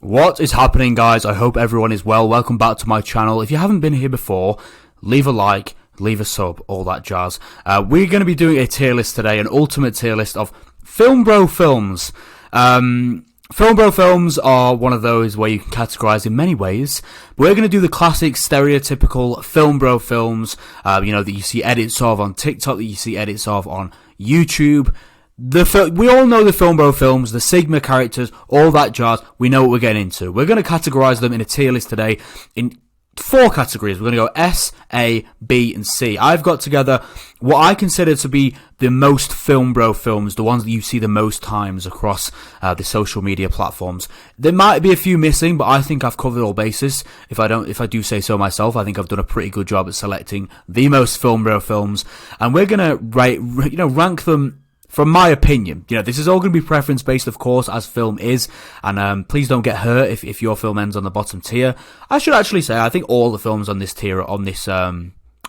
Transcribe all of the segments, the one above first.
What is happening, guys? I hope everyone is well. Welcome back to my channel. If you haven't been here before, leave a like, leave a sub, all that jazz. We're going to be doing a tier list today, an ultimate tier list of Filmbro films. Filmbro films are one of those where you can categorize in many ways. We're going to do the classic, stereotypical Filmbro films, that you see edits of on TikTok, that you see edits of on YouTube. We all know the Filmbro films, the Sigma characters, all that jazz. We know what we're getting into. We're going to categorize them in a tier list today in 4 categories. We're going to go S, A, B, and C. I've got together what I consider to be the most Filmbro films, the ones that you see the most times across the social media platforms. There might be a few missing, but I think I've covered all bases. If I do say so myself, I think I've done a pretty good job at selecting the most Filmbro films, and we're going to rank them. From my opinion, this is all going to be preference based, of course, as film is, and please don't get hurt if your film ends on the bottom tier. I should actually say I think all the films on this tier, on this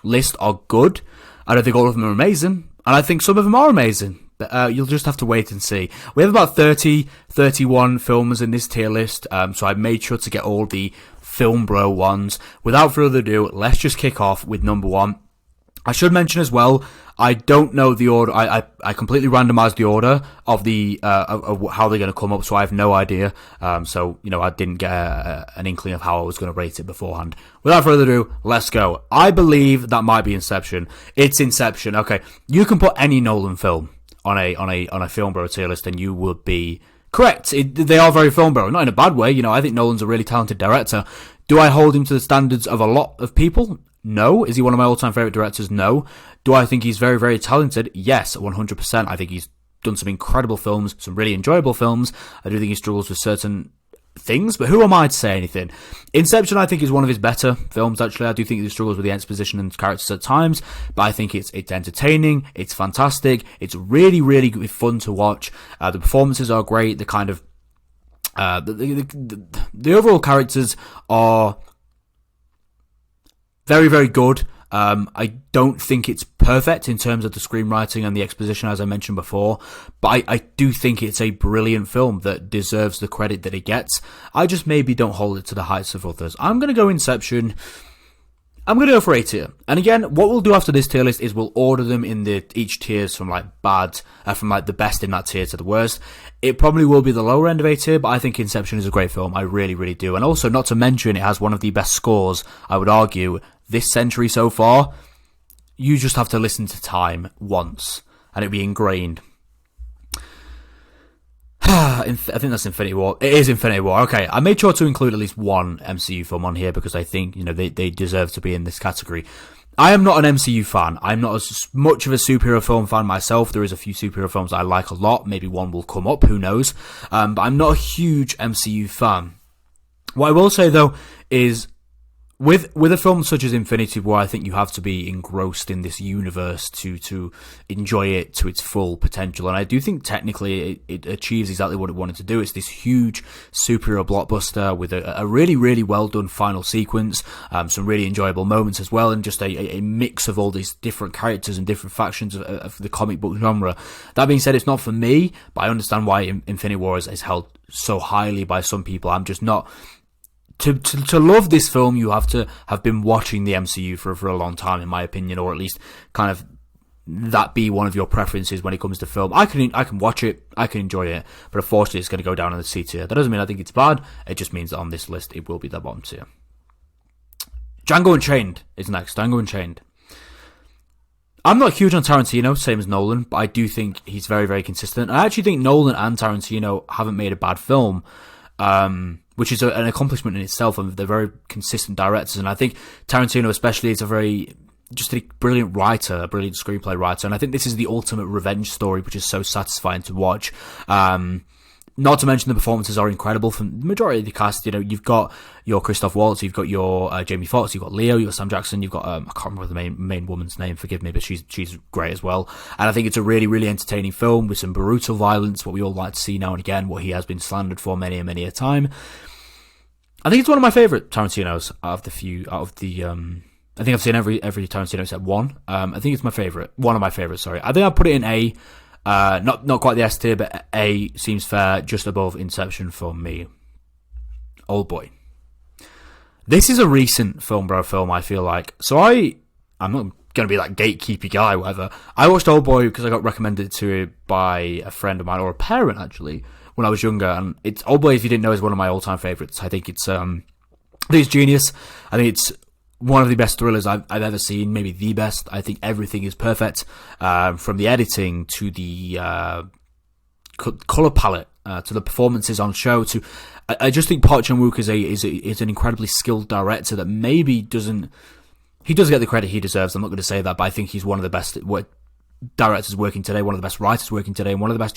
list, are good. I don't think all of them are amazing, and I think some of them are amazing. But you'll just have to wait and see. We have about 31 films in this tier list, so I made sure to get all the Filmbro ones. Without further ado, let's just kick off with number 1. I should mention as well, I don't know the order. I completely randomized the order of of how they're going to come up, so I have no idea. So I didn't get an inkling of how I was going to rate it beforehand. Without further ado, let's go. I believe that might be Inception. It's Inception. Okay, you can put any Nolan film on a Filmbro tier list, and you would be correct. They are very Filmbro, not in a bad way. I think Nolan's a really talented director. Do I hold him to the standards of a lot of people? No. Is he one of my all-time favourite directors? No. Do I think he's very, very talented? Yes, 100%. I think he's done some incredible films, some really enjoyable films. I do think he struggles with certain things, but who am I to say anything? Inception, I think, is one of his better films, actually. I do think he struggles with the exposition and characters at times, but I think it's entertaining, it's fantastic, it's really, really fun to watch. The performances are great, the kind of... the overall characters are... very, very good. I don't think it's perfect in terms of the screenwriting and the exposition, as I mentioned before, but I do think it's a brilliant film that deserves the credit that it gets. I just maybe don't hold it to the heights of others. I'm going to go Inception. I'm going to go for A tier. And again, what we'll do after this tier list is we'll order them in each tiers from the best in that tier to the worst. It probably will be the lower end of A tier, but I think Inception is a great film. I really, really do. And also, not to mention, it has one of the best scores, I would argue, this century so far. You just have to listen to Time once, and it'll be ingrained. I think that's Infinity War. It is Infinity War. Okay, I made sure to include at least one MCU film on here because I think they deserve to be in this category. I am not an MCU fan. I'm not as much of a superhero film fan myself. There is a few superhero films I like a lot. Maybe one will come up, who knows. But I'm not a huge MCU fan. What I will say, though, is with a film such as Infinity War, I think you have to be engrossed in this universe to enjoy it to its full potential. And I do think technically it achieves exactly what it wanted to do. It's this huge superhero blockbuster with a really, really well done final sequence, some really enjoyable moments as well, and just a mix of all these different characters and different factions of the comic book genre. That being said, it's not for me, but I understand why Infinity War is held so highly by some people. I'm just not... To love this film, you have to have been watching the MCU for a long time, in my opinion, or at least kind of that be one of your preferences when it comes to film. I can watch it, I can enjoy it, but unfortunately it's going to go down in the C tier. That doesn't mean I think it's bad, it just means that on this list it will be the bottom tier. Django Unchained is next. Django Unchained. I'm not huge on Tarantino, same as Nolan, but I do think he's very, very consistent. I actually think Nolan and Tarantino haven't made a bad film, which is an accomplishment in itself, and they're very consistent directors. And I think Tarantino especially is just a brilliant writer, a brilliant screenplay writer, and I think this is the ultimate revenge story, which is so satisfying to watch. Not to mention the performances are incredible from the majority of the cast. You've got your Christoph Waltz, you've got your Jamie Foxx, you've got Leo, you've got Sam Jackson, you've got I can't remember the main woman's name, forgive me, but she's great as well. And I think it's a really, really entertaining film with some brutal violence, what we all like to see now and again, what he has been slandered for many and many a time. I think it's one of my favourite Tarantino's out of the I think I've seen every Tarantino except one. I think it's one of my favourites, sorry. I think I'd put it in A. Not quite the S tier, but A seems fair, just above Inception for me. Oldboy. This is a recent Filmbro film, I feel like. So I'm not going to be that gatekeepy guy, whatever. I watched Oldboy because I got recommended to it by a friend of mine, or a parent, actually, when I was younger. And it's Oldboy, if you didn't know, is one of my all-time favourites. I think it's genius. I think it's one of the best thrillers I've ever seen, maybe the best. I think everything is perfect, from the editing to the colour palette, to the performances on show. I just think Park Chan-wook is an incredibly skilled director that maybe doesn't. He does get the credit he deserves. I'm not going to say that, but I think he's one of the best directors working today, one of the best writers working today, and one of the best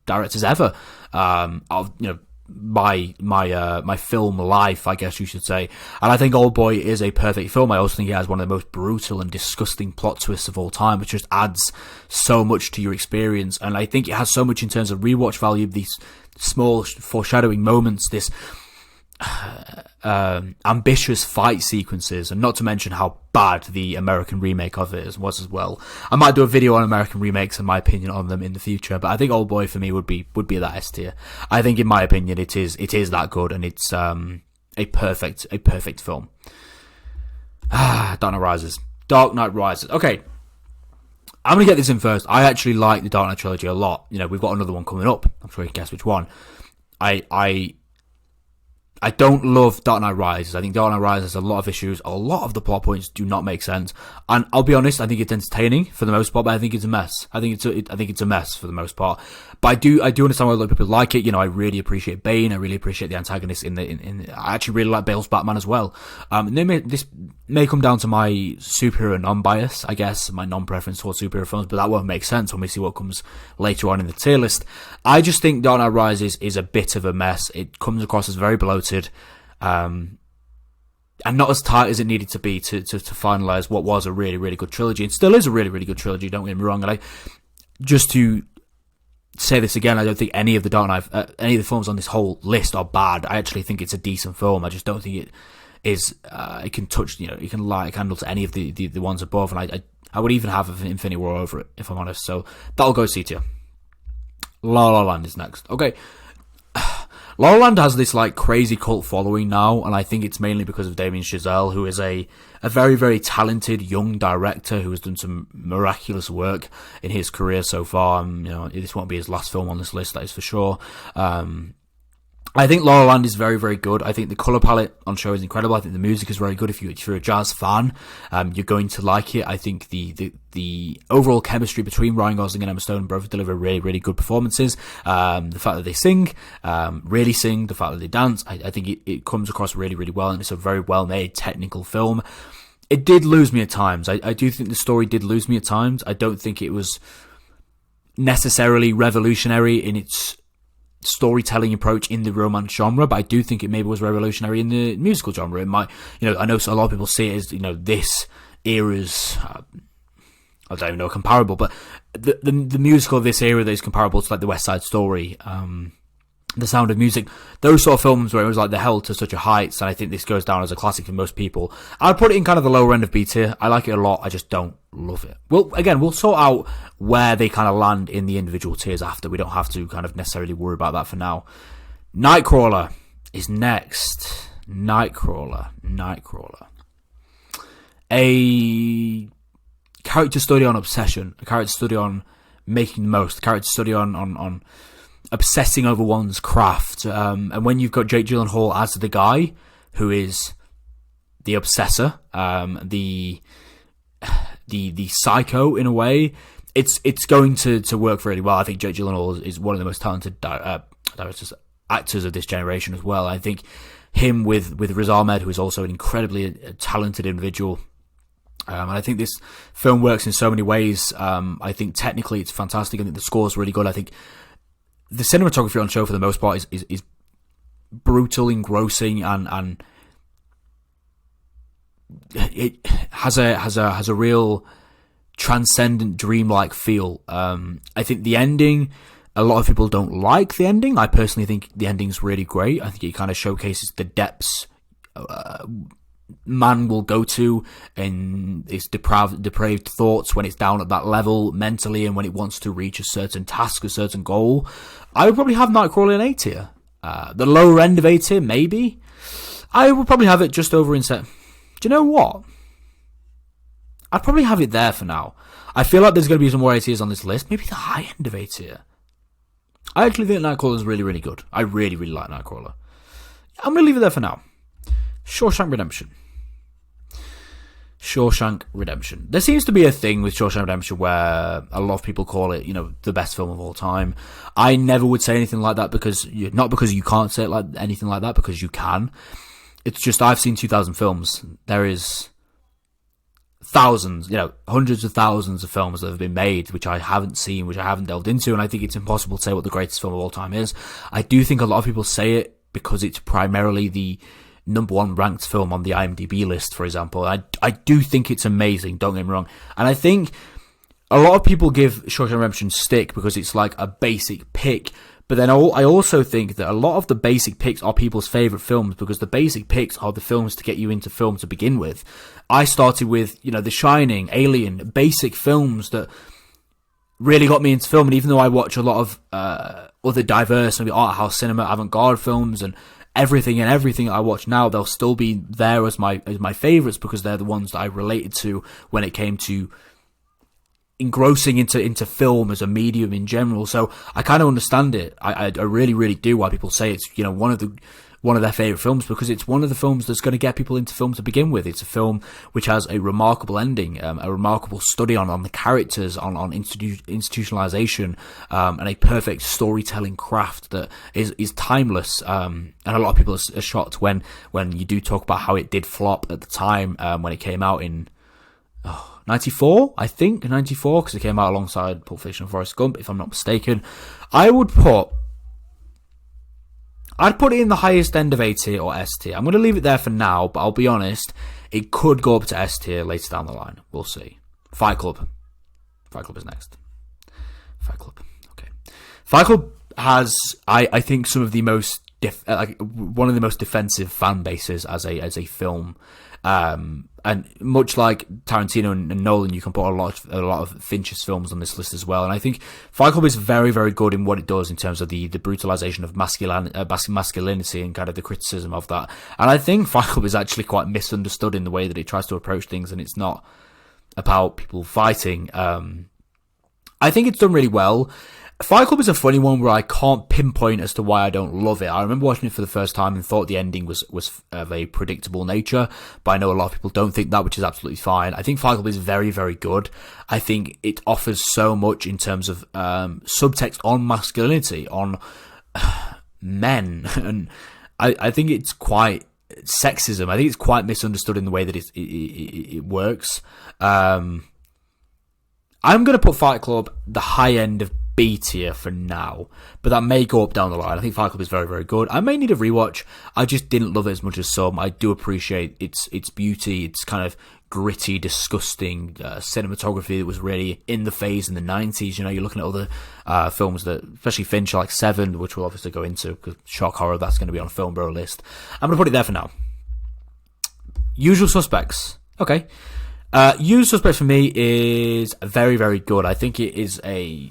directors ever. My film life, I guess you should say. And I think Oldboy is a perfect film. I also think it has one of the most brutal and disgusting plot twists of all time, which just adds so much to your experience. And I think it has so much in terms of rewatch value, these small foreshadowing moments, this ambitious fight sequences, and not to mention how bad the American remake of it was as well. I might do a video on American remakes and my opinion on them in the future, but I think Oldboy for me would be that S tier. I think, in my opinion, it is that good, and it's a perfect film. Dark Knight Rises. Okay, I'm gonna get this in first. I actually like the Dark Knight trilogy a lot. We've got another one coming up. I'm sure you can guess which one. I don't love Dark Knight Rises. I think Dark Knight Rises has a lot of issues. A lot of the plot points do not make sense. And I'll be honest, I think it's entertaining for the most part, but I think it's a mess. I think it's a mess for the most part. But I do understand why a lot of people like it. I really appreciate Bane. I really appreciate the antagonist I actually really like Bale's Batman as well. This may come down to my superhero non-bias, I guess, my non-preference towards superhero films, but that won't make sense when we see what comes later on in the tier list. I just think Dark Knight Rises is a bit of a mess. It comes across as very bloated, and not as tight as it needed to be to finalise what was a really, really good trilogy. It still is a really, really good trilogy, don't get me wrong. And just to say this again, I don't think any of the Dark Knight, any of the films on this whole list are bad. I actually think it's a decent film. I just don't think it is, it can touch, it can light a candle to any of the ones above, and I would even have an Infinity War over it, if I'm honest. So that'll go C tier. La La Land is next. Okay. La La Land has this crazy cult following now, and I think it's mainly because of Damien Chazelle, who is a very, very talented young director who has done some miraculous work in his career so far. This won't be his last film on this list, that is for sure. I think La La Land is very, very good. I think the colour palette on show is incredible. I think the music is very good. If you're a jazz fan, you're going to like it. I think the overall chemistry between Ryan Gosling and Emma Stone both deliver really, really good performances. The fact that they sing, really sing, the fact that they dance, I think it comes across really, really well, and it's a very well-made technical film. It did lose me at times. I do think the story did lose me at times. I don't think it was necessarily revolutionary in its storytelling approach in the romance genre, but I do think it maybe was revolutionary in the musical genre. It might, I know a lot of people see it as, this era's, I don't even know, comparable, but the musical of this era that is comparable to the West Side Story, The Sound of Music, those sort of films where it was they're held to such a heights, and I think this goes down as a classic for most people. I'd put it in kind of the lower end of B tier. I like it a lot, I just don't love it. Well, again, we'll sort out where they kind of land in the individual tiers after. We don't have to kind of necessarily worry about that for now. Nightcrawler is next. Nightcrawler. A character study on obsession, a character study on making the most, a character study on obsessing over one's craft, and when you've got Jake Gyllenhaal as the guy who is the obsessor, the psycho in a way, it's going to work really well. I think Jake Gyllenhaal is one of the most talented actors of this generation as well. I think him with Riz Ahmed, who is also an incredibly talented individual. And I think this film works in so many ways. I think technically it's fantastic. I think the score is really good. I think the cinematography on show for the most part is brutal, engrossing, and it has a real transcendent, dreamlike feel. I think the ending, a lot of people don't like the ending. I personally think the ending's really great. I think it kind of showcases the depths man will go to in its depraved thoughts when it's down at that level mentally, and when it wants to reach a certain task, a certain goal. I would probably have Nightcrawler in A tier. The lower end of A tier, maybe. I would probably have it just over Inception. Do you know what? I'd probably have it there for now. I feel like there's going to be some more A tiers on this list. Maybe the high end of A tier. I actually think Nightcrawler is really, really good. I really, really like Nightcrawler. I'm going to leave it there for now. Shawshank Redemption. Shawshank Redemption. There seems to be a thing with Shawshank Redemption where a lot of people call it, the best film of all time. I never would say anything like that not because you can't say it like anything like that, because you can. It's just I've seen 2,000 films. There is thousands, hundreds of thousands of films that have been made which I haven't seen, which I haven't delved into, and I think it's impossible to say what the greatest film of all time is. I do think a lot of people say it because it's primarily the number one ranked film on the IMDb list, for example. I do think it's amazing, don't get me wrong. And I think a lot of people give Shawshank Redemption stick because it's like a basic pick. But then I also think that a lot of the basic picks are people's favourite films because the basic picks are the films to get you into film to begin with. I started with, The Shining, Alien, basic films that really got me into film. And even though I watch a lot of other diverse, maybe art house cinema, avant-garde films and everything I watch now, they'll still be there as my favourites because they're the ones that I related to when it came to engrossing into film as a medium in general. So I kind of understand it. I really, really do why people say it's one of their favourite films, because it's one of the films that's going to get people into film to begin with. It's a film which has a remarkable ending, a remarkable study on the characters, on institutionalization, and a perfect storytelling craft that is timeless. And a lot of people are shocked when you do talk about how it did flop at the time, when it came out in 94, I think, 94, because it came out alongside Pulp Fiction and Forrest Gump, if I'm not mistaken. I'd put it in the highest end of A tier or S tier. I'm going to leave it there for now, but I'll be honest, it could go up to S tier later down the line. We'll see. Fight Club. Fight Club is next. Fight Club. Okay. Fight Club has, I think, some of the most one of the most defensive fan bases as a film. And much like Tarantino and Nolan, you can put a lot of Fincher's films on this list as well. And I think Fight Club is very, very good in what it does in terms of the brutalization of masculinity and kind of the criticism of that. And I think Fight Club is actually quite misunderstood in the way that it tries to approach things, and it's not about people fighting. I think it's done really well. Fight Club is a funny one where I can't pinpoint as to why I don't love it. I remember watching it for the first time and thought the ending was of a predictable nature, but I know a lot of people don't think that, which is absolutely fine. I think Fight Club is very, very good. I think it offers so much in terms of subtext on masculinity, on men, and I think it's quite sexism. I think it's quite misunderstood in the way that it works. I'm going to put Fight Club the high end of B tier for now, but that may go up down the line. I think Fight Club is very, very good. I may need a rewatch. I just didn't love it as much as some. I do appreciate its beauty, its kind of gritty, disgusting cinematography that was really in the phase in the 90s. You're looking at other films that, especially Fincher, like Seven, which we'll obviously go into, because shock horror, that's going to be on a Filmbro list. I'm going to put it there for now. Usual Suspects. Okay. Usual Suspects for me is very, very good. I think it is a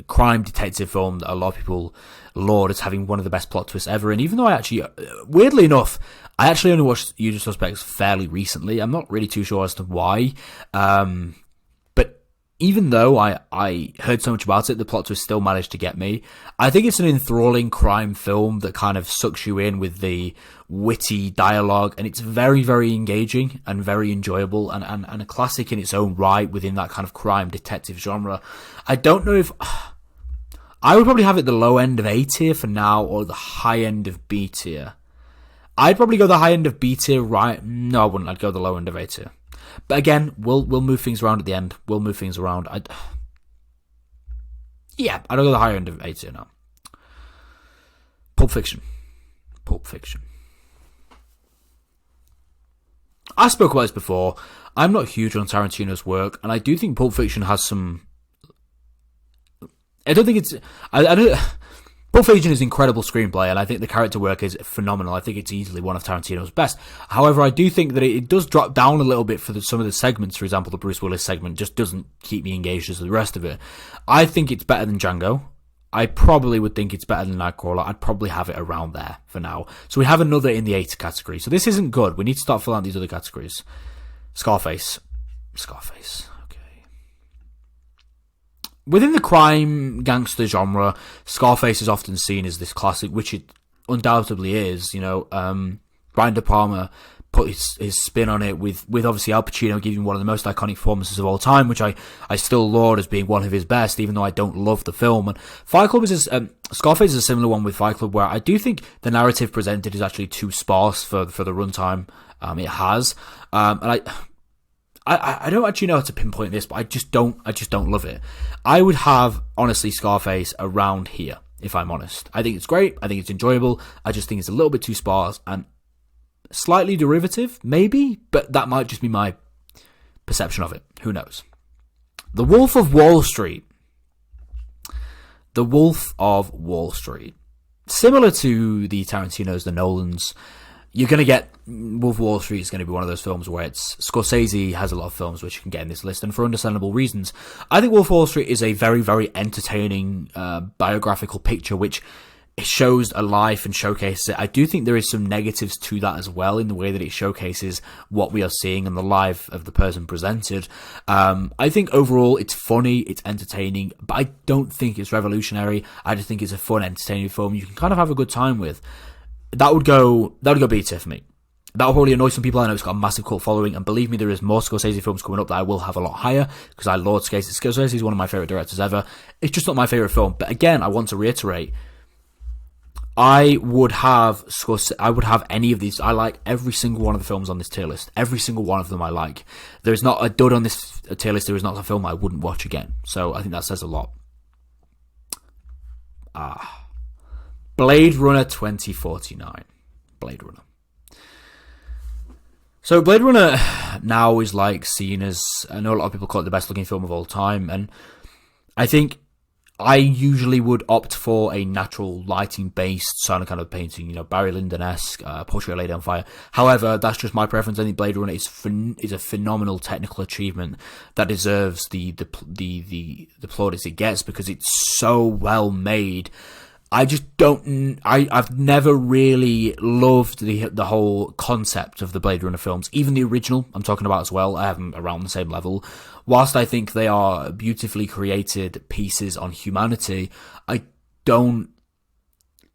crime detective film that a lot of people laud as having one of the best plot twists ever. And even though I actually, weirdly enough, I actually only watched Usual Suspects fairly recently. I'm not really too sure as to why. But even though I heard so much about it, the plot twist still managed to get me. I think it's an enthralling crime film that kind of sucks you in with the witty dialogue, and it's very, very engaging and very enjoyable, and a classic in its own right within that kind of crime detective genre. I don't know if I would probably have it the low end of A tier for now, or the high end of B tier. I'd probably go the high end of B tier, right? No, I wouldn't. I'd go the low end of A tier. But again, we'll move things around at the end. We'll move things around. I'd go the higher end of A tier now. Pulp Fiction. Pulp Fiction. I spoke about this before. I'm not huge on Tarantino's work, and I do think Pulp Fiction has some. I don't think it's. I don't. Pulp Fiction is an incredible screenplay, and I think the character work is phenomenal. I think it's easily one of Tarantino's best. However, I do think that it does drop down a little bit for some of the segments. For example, the Bruce Willis segment just doesn't keep me engaged as the rest of it. I think it's better than Django. I probably would think it's better than Nightcrawler. I'd probably have it around there for now. So we have another in the 80 category. So this isn't good. We need to start filling out these other categories. Scarface. Okay. Within the crime gangster genre, Scarface is often seen as this classic, which it undoubtedly is. Brian De Palma put his spin on it with obviously Al Pacino giving one of the most iconic performances of all time, which I still laud as being one of his best, even though I don't love the film. And Fight Club Scarface is a similar one with Fight Club, where I do think the narrative presented is actually too sparse for the runtime it has. And I don't actually know how to pinpoint this, but I just don't love it. I would have, honestly, Scarface around here, if I'm honest. I think it's great. I think it's enjoyable. I just think it's a little bit too sparse and slightly derivative, maybe, but that might just be my perception of it. Who knows? The Wolf of Wall Street. The Wolf of Wall Street. Similar to the Tarantinos, the Nolans, you're going to get Wolf of Wall Street is going to be one of those films where it's Scorsese has a lot of films which you can get in this list, and for understandable reasons. I think Wolf of Wall Street is a very, very entertaining biographical picture which it shows a life and showcases it. I do think there is some negatives to that as well, in the way that it showcases what we are seeing and the life of the person presented. I think overall it's funny, it's entertaining, but I don't think it's revolutionary. I just think it's a fun, entertaining film you can kind of have a good time with. That would go B tier for me. That will probably annoy some people. I know it's got a massive cult following, and believe me, there is more Scorsese films coming up that I will have a lot higher, because I lord Scorsese. Scorsese is one of my favourite directors ever. It's just not my favourite film. But again, I want to reiterate, I would have any of these. I like every single one of the films on this tier list. Every single one of them I like. There is not a dud on this tier list. There is not a film I wouldn't watch again. So I think that says a lot. Blade Runner 2049. Blade Runner. So Blade Runner now is like seen as, I know a lot of people call it the best looking film of all time, and I think I usually would opt for a natural lighting based kind of painting, Barry Lyndon-esque, Portrait Laid on Fire. However, that's just my preference. I think Blade Runner is a phenomenal technical achievement that deserves the plaudits it gets, because it's so well made. I just don't. I've never really loved the whole concept of the Blade Runner films, even the original I'm talking about as well. I have them around the same level. Whilst I think they are beautifully created pieces on humanity, I don't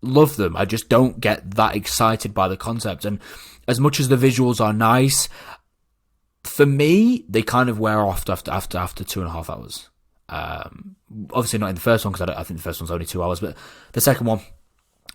love them. I just don't get that excited by the concept. And as much as the visuals are nice, for me, they kind of wear off after 2.5 hours. Obviously not in the first one, because I think the first one's only 2 hours, but the second one.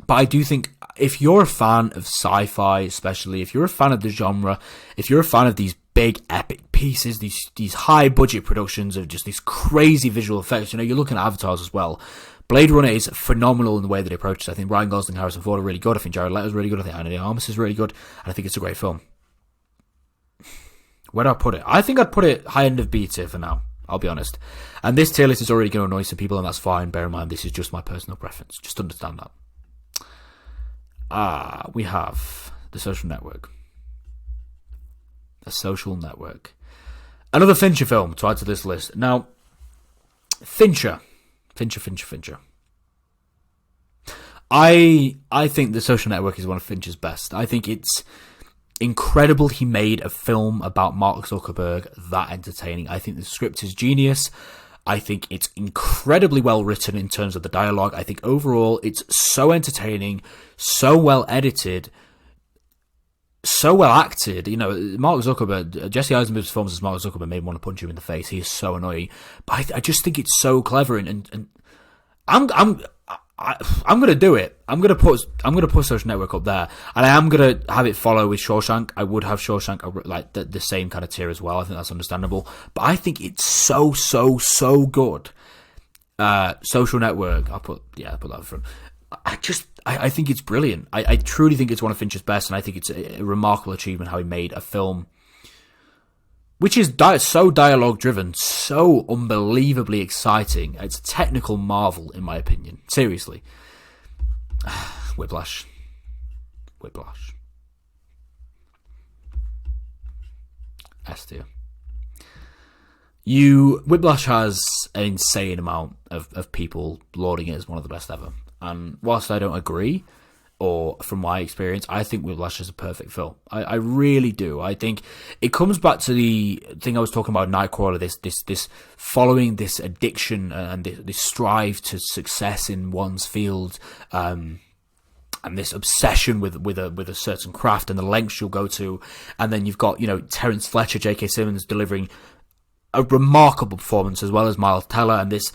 But I do think if you're a fan of sci-fi, especially if you're a fan of the genre, if you're a fan of these big epic pieces, these high budget productions of just these crazy visual effects, you're looking at Avatars as well. Blade Runner is phenomenal in the way that it approaches. I think Ryan Gosling, Harrison Ford are really good. I think Jared Leto's really good. I think Ana de Armas is really good, and I think it's a great film. Where do I put it? I think I'd put it high end of B tier for now. I'll be honest. And this tier list is already going to annoy some people, and that's fine. Bear in mind, this is just my personal preference. Just understand that. We have The Social Network. The Social Network. Another Fincher film to add to this list. Now, Fincher. I think The Social Network is one of Fincher's best. I think it's incredible he made a film about Mark Zuckerberg that entertaining. I think the script is genius. I think it's incredibly well written in terms of the dialogue. I think overall it's so entertaining, so well edited, so well acted. Mark Zuckerberg, Jesse Eisenberg's performance as Mark Zuckerberg made me want to punch him in the face. He is so annoying, but I just think it's so clever, and I'm gonna do it. I'm gonna put Social Network up there, and I am gonna have it follow with Shawshank. I would have Shawshank like the same kind of tier as well. I think that's understandable, but I think it's so good. Social Network, I'll put that in front. I think it's brilliant. I truly think it's one of Fincher's best, and I think it's a remarkable achievement how he made a film which is so dialogue driven, so unbelievably exciting. It's a technical marvel, in my opinion. Seriously. Whiplash. S tier. Whiplash has an insane amount of people lauding it as one of the best ever. And whilst I don't agree, or from my experience, I think Whiplash is a perfect film. I really do. I think it comes back to the thing I was talking about, Nightcrawler, this following this addiction and this strive to success in one's field, and this obsession with a certain craft and the lengths you'll go to. And then you've got, Terence Fletcher, J.K. Simmons delivering a remarkable performance, as well as Miles Teller, and this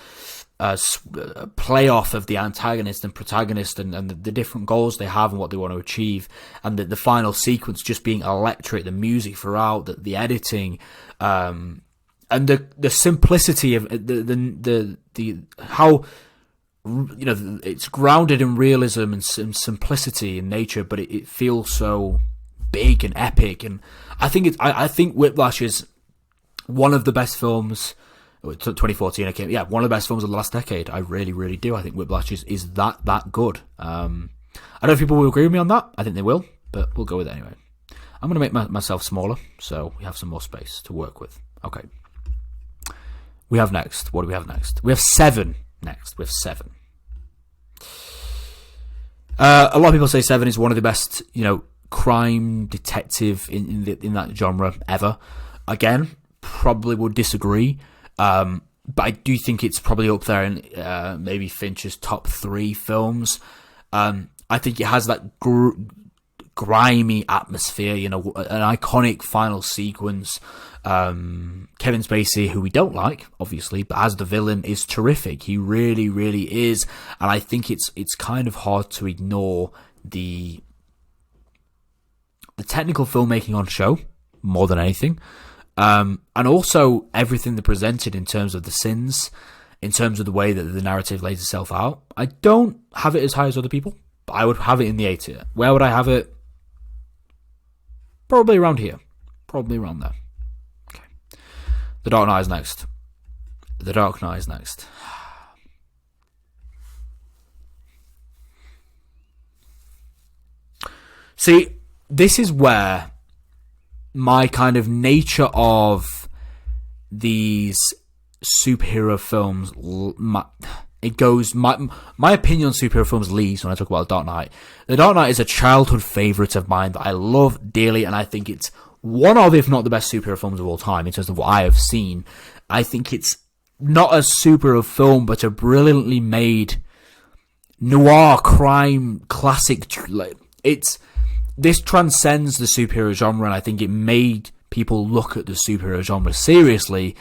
playoff of the antagonist and protagonist and the different goals they have and what they want to achieve, and the final sequence just being electric, the music throughout, the editing, and the simplicity of the how it's grounded in realism and simplicity in nature, but it feels so big and epic. And I think Whiplash is one of the best films. 2014, one of the best films of the last decade. I really, really do. I think Whiplash is that good. I don't know if people will agree with me on that. I think they will, but we'll go with it anyway. I'm going to make myself smaller, so we have some more space to work with. Okay. We have next. What do we have next? We have 7 next. We have 7. A lot of people say 7 is one of the best, crime detective in that genre ever. Again, probably would disagree. But I do think it's probably up there in maybe Fincher's top 3 films. I think it has that grimy atmosphere, an iconic final sequence. Kevin Spacey, who we don't like, obviously, but as the villain is terrific. He really, really is. And I think it's kind of hard to ignore the technical filmmaking on show more than anything. And also everything they presented in terms of the sins, in terms of the way that the narrative lays itself out. I don't have it as high as other people, but I would have it in the A tier. Where would I have it? Probably around here. Probably around there. Okay. The Dark Knight is next. The Dark Knight is next. See, this is where my kind of nature of these superhero films, my opinion on superhero films leaves when I talk about The Dark Knight. The Dark Knight is a childhood favourite of mine that I love dearly, and I think it's one of, if not the best superhero films of all time in terms of what I have seen. I think it's not a superhero film, but a brilliantly made noir crime classic. This transcends the superhero genre, and I think it made people look at the superhero genre seriously.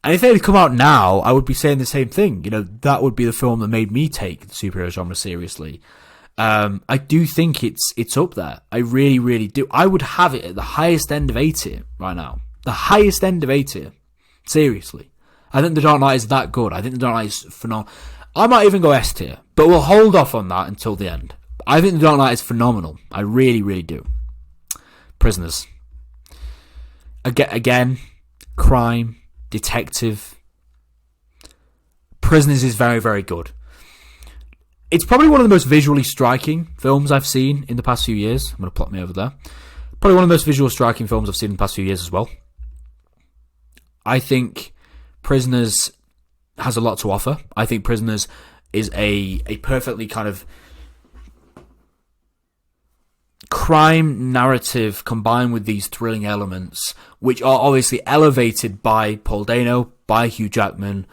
And if they had come out now, I would be saying the same thing. That would be the film that made me take the superhero genre seriously. I do think it's up there. I really, really do. I would have it at the highest end of A tier right now. The highest end of A tier. Seriously. I think The Dark Knight is that good. I think The Dark Knight is phenomenal. I might even go S tier, but we'll hold off on that until the end. I think The Dark Knight is phenomenal. I really, really do. Prisoners. Again, crime, detective. Prisoners is very, very good. It's probably one of the most visually striking films I've seen in the past few years. I'm going to plot me over there. Probably one of the most visually striking films I've seen in the past few years as well. I think Prisoners has a lot to offer. I think Prisoners is a perfectly kind of crime narrative combined with these thrilling elements, which are obviously elevated by Paul Dano, by Hugh Jackman,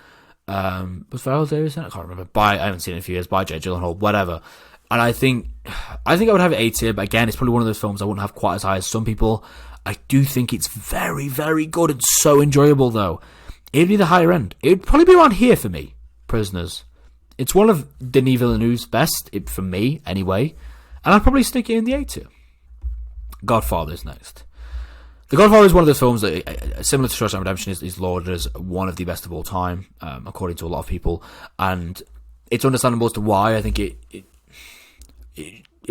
was Viola Davis in it? I can't remember. I haven't seen it in a few years. By Jake Gyllenhaal, whatever. And I think I would have it A tier, but again, it's probably one of those films I wouldn't have quite as high as some people. I do think it's very, very good and so enjoyable, though. It'd be the higher end. It'd probably be around here for me, Prisoners. It's one of Denis Villeneuve's best, for me, anyway. And I'd probably stick it in the A tier. Godfather is next. The Godfather is one of those films that, similar to Shawshank Redemption, is lauded as one of the best of all time, according to a lot of people. And it's understandable as to why. I think it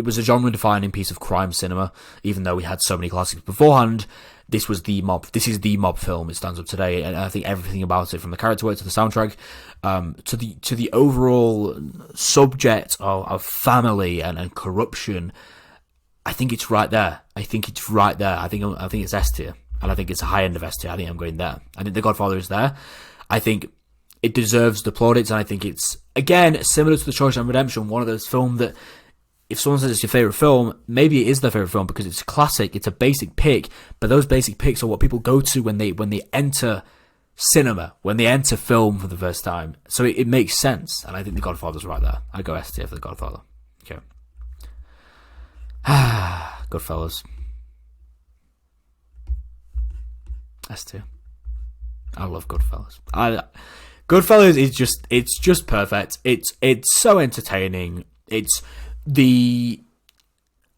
was a genre-defining piece of crime cinema, even though we had so many classics beforehand. This is the mob film. It stands up today, and I think everything about it, from the character work to the soundtrack, to the overall subject of family and corruption, I think it's right there. I think it's S tier, and I think it's a high end of S tier. I think I'm going there. I think The Godfather is there. I think it deserves the plaudits, and I think it's, again, similar to the Shawshank Redemption, one of those films that, if someone says it's your favourite film, maybe it is their favourite film because it's classic, it's a basic pick, but those basic picks are what people go to when they enter cinema, when they enter film for the first time. So it makes sense, and I think The Godfather's right there. I go S tier for The Godfather. Okay. Goodfellas. S tier. I love Goodfellas. Goodfellas is just perfect. It's so entertaining. It's the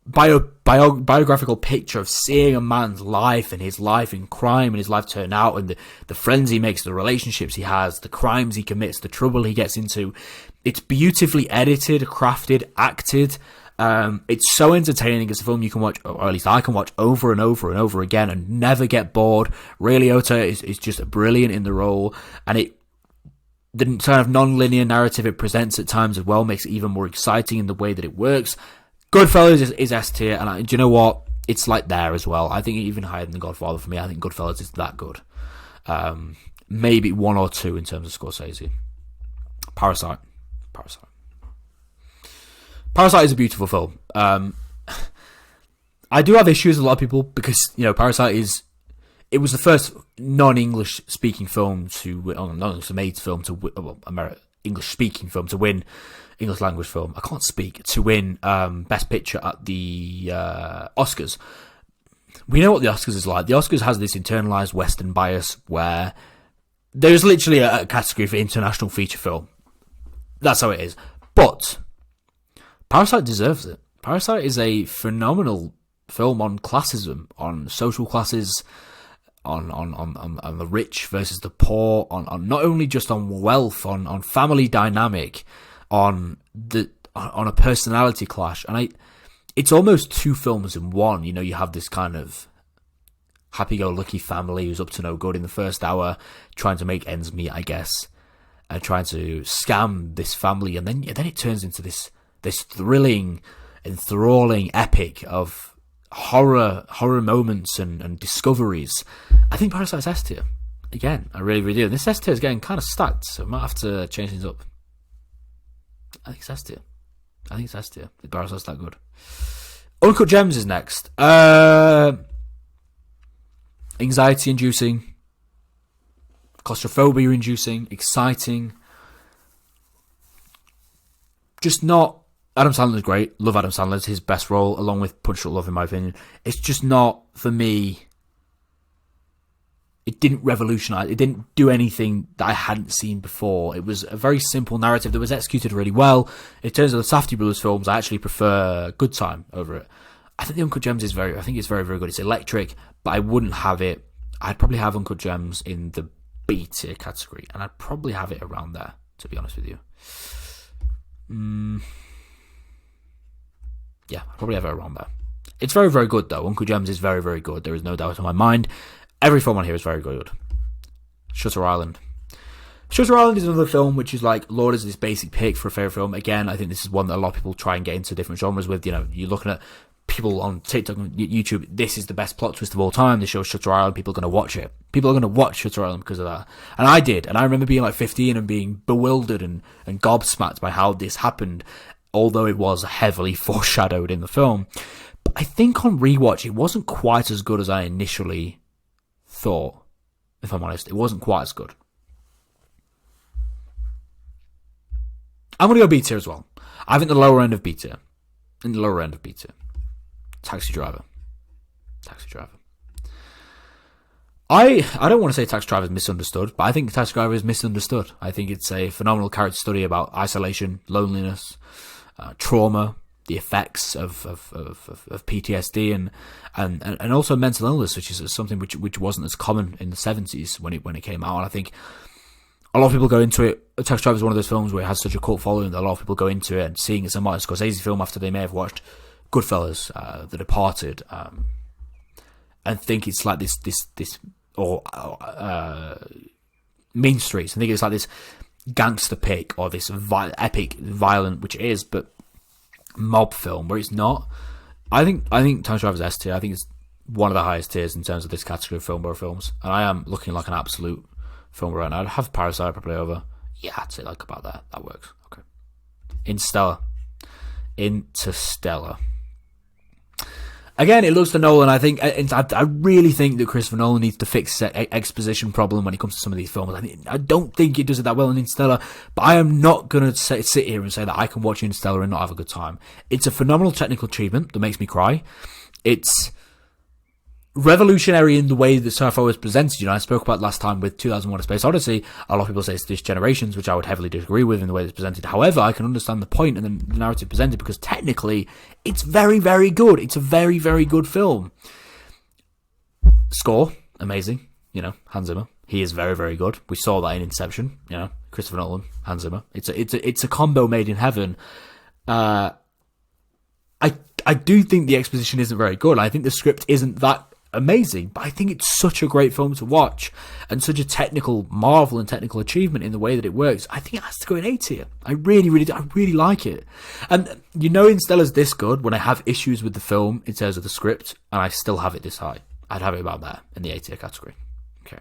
biographical picture of seeing a man's life and his life in crime and his life turn out, and the friends he makes, the relationships he has, the crimes he commits, the trouble he gets into. It's beautifully edited, crafted, acted. It's so entertaining. It's a film you can watch, or at least I can watch over and over and over again and never get bored. Ray Liotta is just brilliant in the role, and the kind of non-linear narrative it presents at times as well makes it even more exciting in the way that it works. Goodfellas is S tier, and do you know what? It's like there as well. I think even higher than The Godfather for me. I think Goodfellas is that good. Maybe 1 or 2 in terms of Scorsese. Parasite is a beautiful film. I do have issues with a lot of people because, Parasite it was the first non-English speaking film non-English film to English speaking film to win English language film. I can't speak to win Best Picture at the Oscars. We know what the Oscars is like. The Oscars has this internalized Western bias where there's literally a category for international feature film. That's how it is. But Parasite deserves it. Parasite is a phenomenal film on classism, on social classes, on the rich versus the poor, on not only just on wealth, on family dynamic, on a personality clash, and it's almost 2 films in one. You have this kind of happy-go-lucky family who's up to no good in the first hour, trying to make ends meet, I guess, and trying to scam this family, and then it turns into this thrilling, enthralling epic of horror moments and discoveries. I think Parasite's S tier. Again, I really, really do. And this S tier is getting kind of stacked, so I might have to change things up. I think it's S tier. Parasite's that good. Uncut Gems is next. Anxiety-inducing, claustrophobia-inducing, exciting. Just not. Adam Sandler's great. Love Adam Sandler. It's his best role, along with Punch Drunk Love, in my opinion. It's just not, for me, it didn't revolutionise. It didn't do anything that I hadn't seen before. It was a very simple narrative that was executed really well. In terms of the Safdie Brothers films, I actually prefer Good Time over it. I think the Uncut Gems is very, very good. It's electric, but I wouldn't have it. I'd probably have Uncut Gems in the B tier category, and I'd probably have it around there, to be honest with you. Yeah, I'll probably have it around there. It's very, very good, though. Uncle Gems is very, very good. There is no doubt in my mind. Every film on here is very good. Shutter Island. Shutter Island is another film which is like, Lord, is this basic pick for a favourite film. Again, I think this is one that a lot of people try and get into different genres with. You're looking at people on TikTok and YouTube, this is the best plot twist of all time. They show Shutter Island, people are going to watch it. People are going to watch Shutter Island because of that. And I did. And I remember being like 15 and being bewildered and gobsmacked by how this happened, although it was heavily foreshadowed in the film. But I think on rewatch, it wasn't quite as good as I initially thought, if I'm honest. It wasn't quite as good. I'm going to go B tier as well. I think the lower end of B tier. Taxi Driver. I don't want to say Taxi Driver is misunderstood, but I think Taxi Driver is misunderstood. I think it's a phenomenal character study about isolation, loneliness, trauma, the effects of PTSD and also mental illness, which is something which wasn't as common in the 70s when it came out. And I think a lot of people go into it. Taxi Driver is one of those films where it has such a cult following that a lot of people go into it and seeing it's a Martin Scorsese film after they may have watched Goodfellas, The Departed, and think it's like this or Mean Streets, and think it's like this gangster pick or this epic, violent, which it is, but mob film, where it's not. I think Taxi Driver's S tier. I think it's one of the highest tiers in terms of this category of Filmbro films, and I am looking like an absolute film right now. I'd have Parasite probably over. Yeah, I'd say like about that. That works. Okay. Interstellar. Again, it looks to Nolan. I really think that Christopher Nolan needs to fix his exposition problem when it comes to some of these films. I don't think he does it that well in Interstellar, but I am not going to sit here and say that I can watch Interstellar and not have a good time. It's a phenomenal technical achievement that makes me cry. It's revolutionary in the way that sci-fi was presented. I spoke about last time with 2001: A Space Odyssey. A lot of people say it's this generation's, which I would heavily disagree with in the way it's presented. However, I can understand the point and the narrative presented because technically, it's very, very good. It's a very, very good film. Score, amazing. Hans Zimmer. He is very, very good. We saw that in Inception. Christopher Nolan, Hans Zimmer. It's a combo made in heaven. I do think the exposition isn't very good. I think the script isn't that amazing, but I think it's such a great film to watch and such a technical marvel and technical achievement in the way that it works. I think it has to go in A tier. I really like it. And Interstellar's this good when I have issues with the film in terms of the script, and I still have it this high. I'd have it about there in the A tier category. Okay.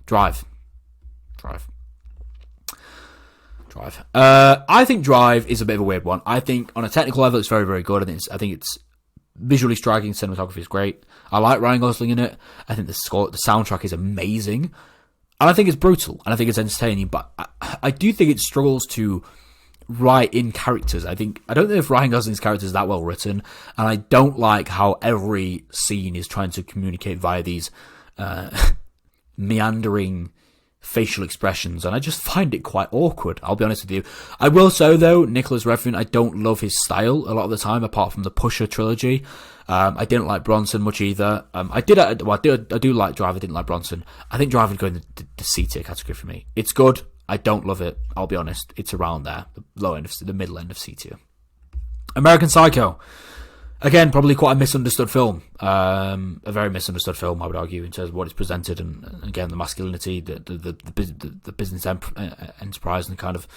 Drive. I think Drive is a bit of a weird one. I think on a technical level it's very, very good. I think it's visually striking. Cinematography is great. I like Ryan Gosling in it. I think the soundtrack is amazing. And I think it's brutal. And I think it's entertaining. But I do think it struggles to write in characters. I don't know if Ryan Gosling's character is that well written. And I don't like how every scene is trying to communicate via these meandering facial expressions, and I just find it quite awkward, I'll be honest with you. I will say though, Nicholas Refn, I don't love his style a lot of the time, apart from the Pusher trilogy. I didn't like Bronson much either. I do like Drive. I didn't like Bronson. I think Drive would go in the C tier category for me. It's good. I don't love it. I'll be honest. It's around there, the middle end of C tier. American Psycho. Again, probably quite a misunderstood film. A very misunderstood film, I would argue, in terms of what it's presented, and again, the masculinity, the business enterprise, and kind of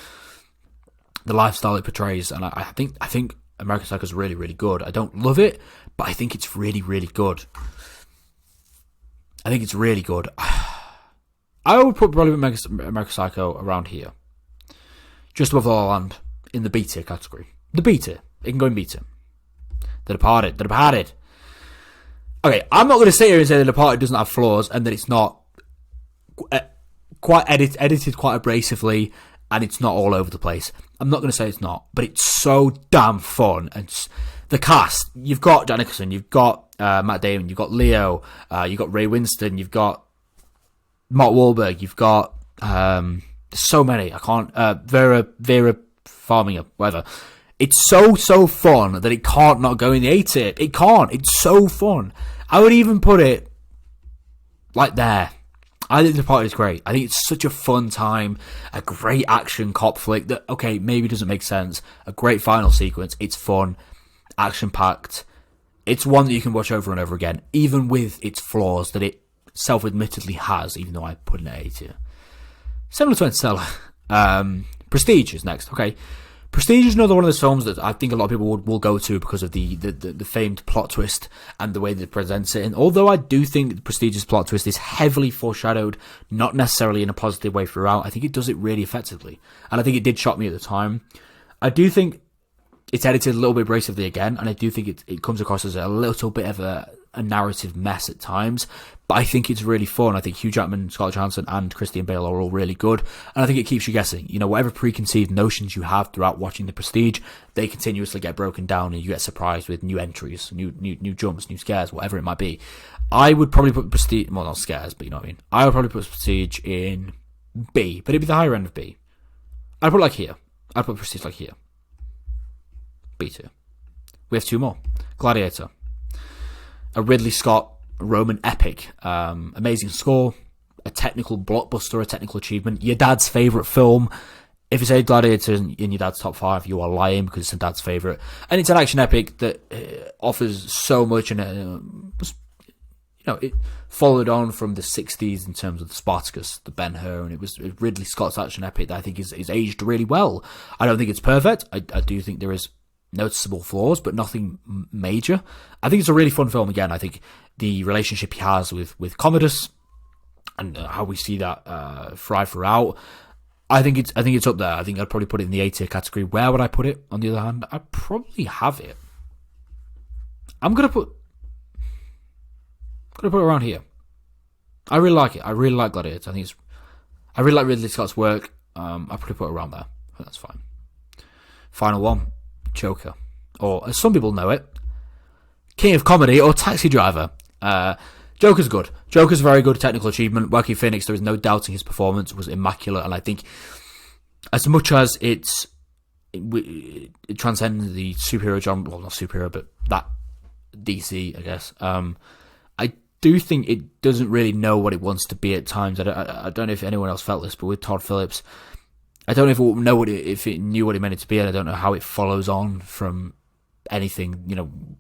the lifestyle it portrays. And I think American Psycho is really, really good. I don't love it, but I think it's really, really good. I think it's really good. I would put probably American Psycho around here, just above La La Land, in the B tier category. The B tier. It can go in B tier. The Departed. Okay, I'm not going to sit here and say The Departed doesn't have flaws and that it's not quite edited quite abrasively and it's not all over the place. I'm not going to say it's not, but it's so damn fun. And the cast, you've got Dan Nicholson, you've got Matt Damon, you've got Leo, you've got Ray Winston, you've got Mark Wahlberg, you've got so many. I can't Vera Farmiga, whatever. It's so fun that it can't not go in the A tier. It can't. It's so fun. I would even put it like there. I think The Departed is great. I think it's such a fun time. A great action cop flick that, okay, maybe doesn't make sense. A great final sequence. It's fun. Action-packed. It's one that you can watch over and over again, even with its flaws that it self-admittedly has, even though I put it in A tier. Similar to Interstellar. Prestige is next. Okay. Prestige is another one of those films that I think a lot of people will go to because of the famed plot twist and the way that it presents it. And although I do think Prestige's plot twist is heavily foreshadowed, not necessarily in a positive way throughout, I think it does it really effectively. And I think it did shock me at the time. I do think it's edited a little bit abrasively again, and I do think it comes across as a little bit of a narrative mess at times. But I think it's really fun. I think Hugh Jackman, Scarlett Johansson, and Christian Bale are all really good. And I think it keeps you guessing. Whatever preconceived notions you have throughout watching The Prestige, they continuously get broken down and you get surprised with new entries, new jumps, new scares, whatever it might be. I would probably put Prestige, well, not scares, but you know what I mean. I would probably put Prestige in B, but it'd be the higher end of B. I'd put it like here. I'd put Prestige like here. B2. We have two more. Gladiator. A Ridley Scott Roman epic. Amazing score, a technical blockbuster, a technical achievement. Your dad's favourite film. If you say Gladiator in your dad's top 5, you are lying because it's your dad's favourite. And it's an action epic that offers so much, and it followed on from the 60s in terms of the Spartacus, the Ben-Hur, and it was Ridley Scott's action epic that I think is aged really well. I don't think it's perfect. I do think there is noticeable flaws, but nothing major. I think it's a really fun film. Again, I think the relationship he has with Commodus and how we see that thrive throughout. I think it's up there. I think I'd probably put it in the A tier category. Where would I put it? On the other hand, I'd probably have it. I'm gonna put it around here. I really like it. I really like Gladiator. I really like Ridley Scott's work. I'll probably put it around there. But that's fine. Final one, Joker, or as some people know it, King of Comedy or Taxi Driver. Joker's good. Joker's a very good technical achievement. Joaquin Phoenix, there is no doubting his performance was immaculate, and I think as much as it transcends the superhero genre, well, not superhero, but that DC, I guess. I do think it doesn't really know what it wants to be at times. I don't know if anyone else felt this, but with Todd Phillips, I don't know if it knew what it meant it to be, and I don't know how it follows on from anything.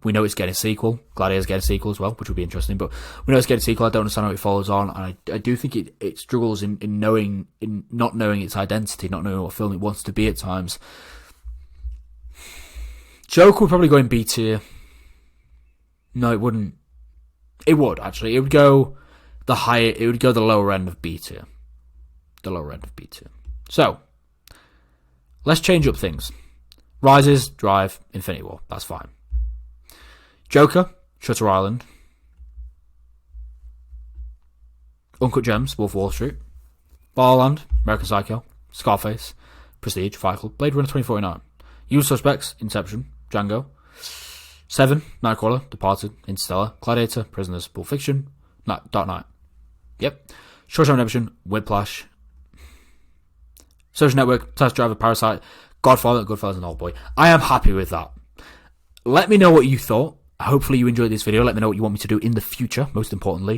We know it's getting a sequel. Gladiator's getting a sequel as well, which would be interesting, but we know it's getting a sequel. I don't understand how it follows on, and I do think it struggles in not knowing its identity, not knowing what film it wants to be at times. Joker would probably go in B tier. No, it wouldn't. It would, actually. It would go the lower end of B tier. The lower end of B tier. So, let's change up things. Rises, Drive, Infinity War. That's fine. Joker, Shutter Island. Uncut Gems, Wolf of Wall Street. La La Land, American Psycho. Scarface, Prestige, Fight Club. Blade Runner 2049. Usual Suspects, Inception, Django. Seven, Nightcrawler, Departed, Interstellar, Gladiator, Prisoners, Pulp Fiction, Dark Knight. Yep. Shawshank Redemption, Whiplash, Social Network, Taxi Driver, Parasite, Godfather, Goodfellas, and Oldboy. I am happy with that. Let me know what you thought. Hopefully you enjoyed this video. Let me know what you want me to do in the future, most importantly.